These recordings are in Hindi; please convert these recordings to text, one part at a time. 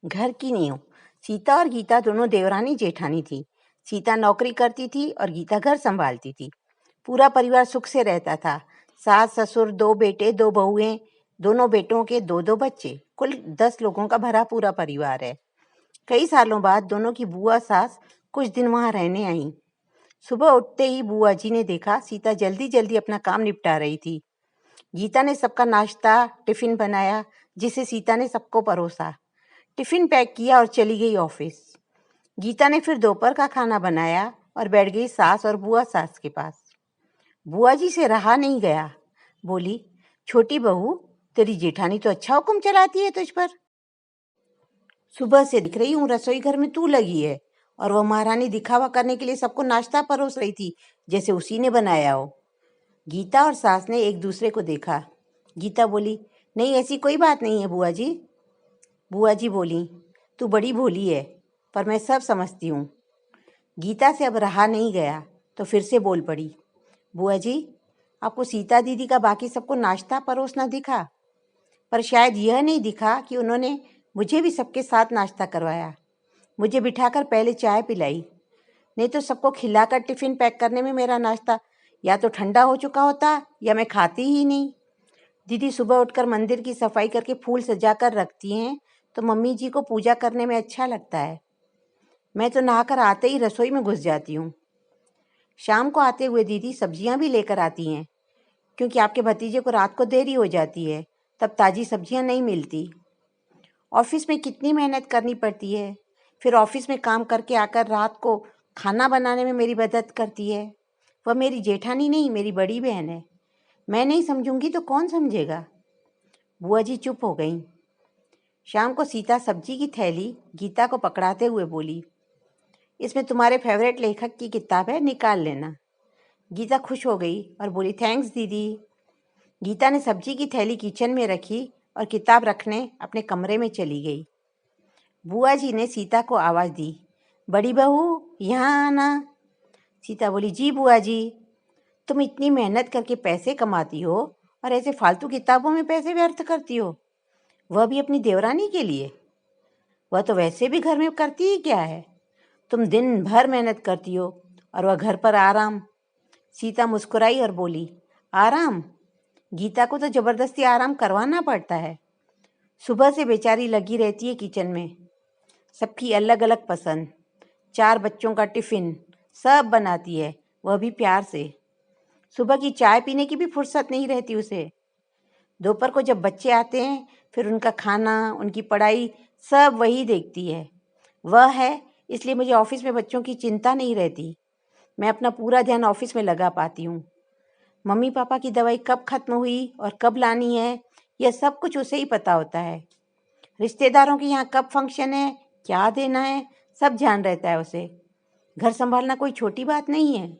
घर की नींव। सीता और गीता दोनों देवरानी जेठानी थी। सीता नौकरी करती थी और गीता घर संभालती थी। पूरा परिवार सुख से रहता था। सास ससुर, 2 बेटे 2 बहुएं, दोनों बेटों के 2-2 बच्चे, कुल 10 लोगों का भरा पूरा परिवार है। कई सालों बाद दोनों की बुआ सास कुछ दिन वहां रहने आईं। सुबह उठते ही बुआ जी ने देखा सीता जल्दी जल्दी अपना काम निपटा रही थी। गीता ने सबका नाश्ता टिफिन बनाया, जिसे सीता ने सबको परोसा। टिफिन पैक किया और चली गई ऑफिस। गीता ने फिर दोपहर का खाना बनाया और बैठ गई सास और बुआ सास के पास। बुआ जी से रहा नहीं गया। बोली, छोटी बहू, तेरी जेठानी तो अच्छा हुक्म चलाती है तुझ पर। सुबह से दिख रही हूँ रसोई घर में तू लगी है, और वह महारानी दिखावा करने के लिए सबको नाश्ता परोस रही थी, जैसे उसी ने बनाया हो। गीता और सास ने एक दूसरे को देखा। गीता बोली, नहीं, ऐसी कोई बात नहीं है बुआ जी। बुआ जी बोली, तू बड़ी भोली है, पर मैं सब समझती हूँ। गीता से अब रहा नहीं गया तो फिर से बोल पड़ी, बुआ जी, आपको सीता दीदी का बाकी सबको नाश्ता परोसना दिखा, पर शायद यह नहीं दिखा कि उन्होंने मुझे भी सबके साथ नाश्ता करवाया। मुझे बिठाकर पहले चाय पिलाई, नहीं तो सबको खिलाकर टिफिन पैक करने में मेरा नाश्ता या तो ठंडा हो चुका होता या मैं खाती ही नहीं। दीदी सुबह उठकर मंदिर की सफाई करके फूल सजाकर रखती हैं, तो मम्मी जी को पूजा करने में अच्छा लगता है। मैं तो नहाकर आते ही रसोई में घुस जाती हूँ। शाम को आते हुए दीदी सब्जियां भी लेकर आती हैं, क्योंकि आपके भतीजे को रात को देरी हो जाती है, तब ताज़ी सब्जियां नहीं मिलती। ऑफिस में कितनी मेहनत करनी पड़ती है, फिर ऑफिस में काम करके आकर रात को खाना बनाने में मेरी मदद करती है। वह मेरी जेठानी नहीं, मेरी बड़ी बहन है। मैं नहीं समझूंगी तो कौन समझेगा। बुआ जी चुप हो गईं। शाम को सीता सब्जी की थैली गीता को पकड़ाते हुए बोली, इसमें तुम्हारे फेवरेट लेखक की किताब है, निकाल लेना। गीता खुश हो गई और बोली, थैंक्स दीदी। गीता ने सब्जी की थैली किचन में रखी और किताब रखने अपने कमरे में चली गई। बुआ जी ने सीता को आवाज दी, बड़ी बहू, यहाँ आना। सीता बोली, जी बुआ जी। तुम इतनी मेहनत करके पैसे कमाती हो और ऐसे फालतू किताबों में पैसे व्यर्थ करती हो, वह भी अपनी देवरानी के लिए। वह तो वैसे भी घर में करती ही क्या है। तुम दिन भर मेहनत करती हो और वह घर पर आराम। सीता मुस्कुराई और बोली, आराम? गीता को तो जबरदस्ती आराम करवाना पड़ता है। सुबह से बेचारी लगी रहती है किचन में। सबकी अलग अलग पसंद, 4 बच्चों का टिफिन सब बनाती है, वह भी प्यार से। सुबह की चाय पीने की भी फुर्सत नहीं रहती उसे। दोपहर को जब बच्चे आते हैं, फिर उनका खाना, उनकी पढ़ाई सब वही देखती है। वह है, इसलिए मुझे ऑफिस में बच्चों की चिंता नहीं रहती। मैं अपना पूरा ध्यान ऑफिस में लगा पाती हूँ। मम्मी पापा की दवाई कब खत्म हुई और कब लानी है, यह सब कुछ उसे ही पता होता है। रिश्तेदारों के यहाँ कब फंक्शन है, क्या देना है, सब ध्यान रहता है उसे। घर संभालना कोई छोटी बात नहीं है।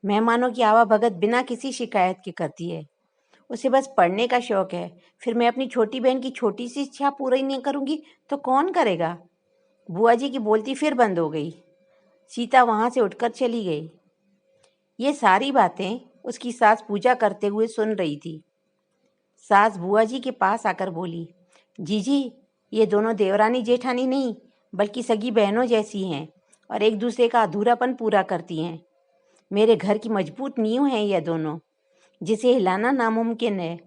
मेहमानों की आवाभगत बिना किसी शिकायत के करती है। उसे बस पढ़ने का शौक है। फिर मैं अपनी छोटी बहन की छोटी सी इच्छा पूरी नहीं करूँगी तो कौन करेगा। बुआ जी की बोलती फिर बंद हो गई। सीता वहाँ से उठकर चली गई। ये सारी बातें उसकी सास पूजा करते हुए सुन रही थी। सास बुआ जी के पास आकर बोली, जीजी, ये दोनों देवरानी जेठानी नहीं, बल्कि सगी बहनों जैसी हैं और एक दूसरे का अधूरापन पूरा करती हैं। मेरे घर की मजबूत नींव हैं यह दोनों, जिसे हिलाना नामुमकिन है।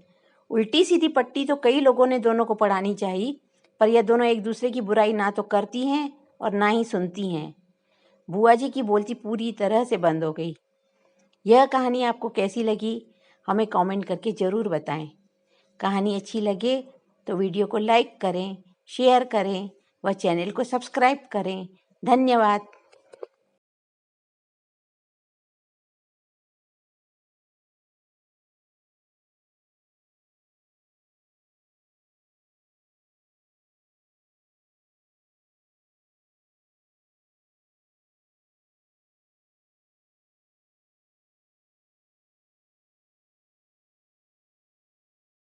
उल्टी सीधी पट्टी तो कई लोगों ने दोनों को पढ़ानी चाहिए, पर यह दोनों एक दूसरे की बुराई ना तो करती हैं और ना ही सुनती हैं। बुआ जी की बोलती पूरी तरह से बंद हो गई। यह कहानी आपको कैसी लगी, हमें कमेंट करके ज़रूर बताएं। कहानी अच्छी लगे तो वीडियो को लाइक करें, शेयर करें व चैनल को सब्सक्राइब करें। धन्यवाद।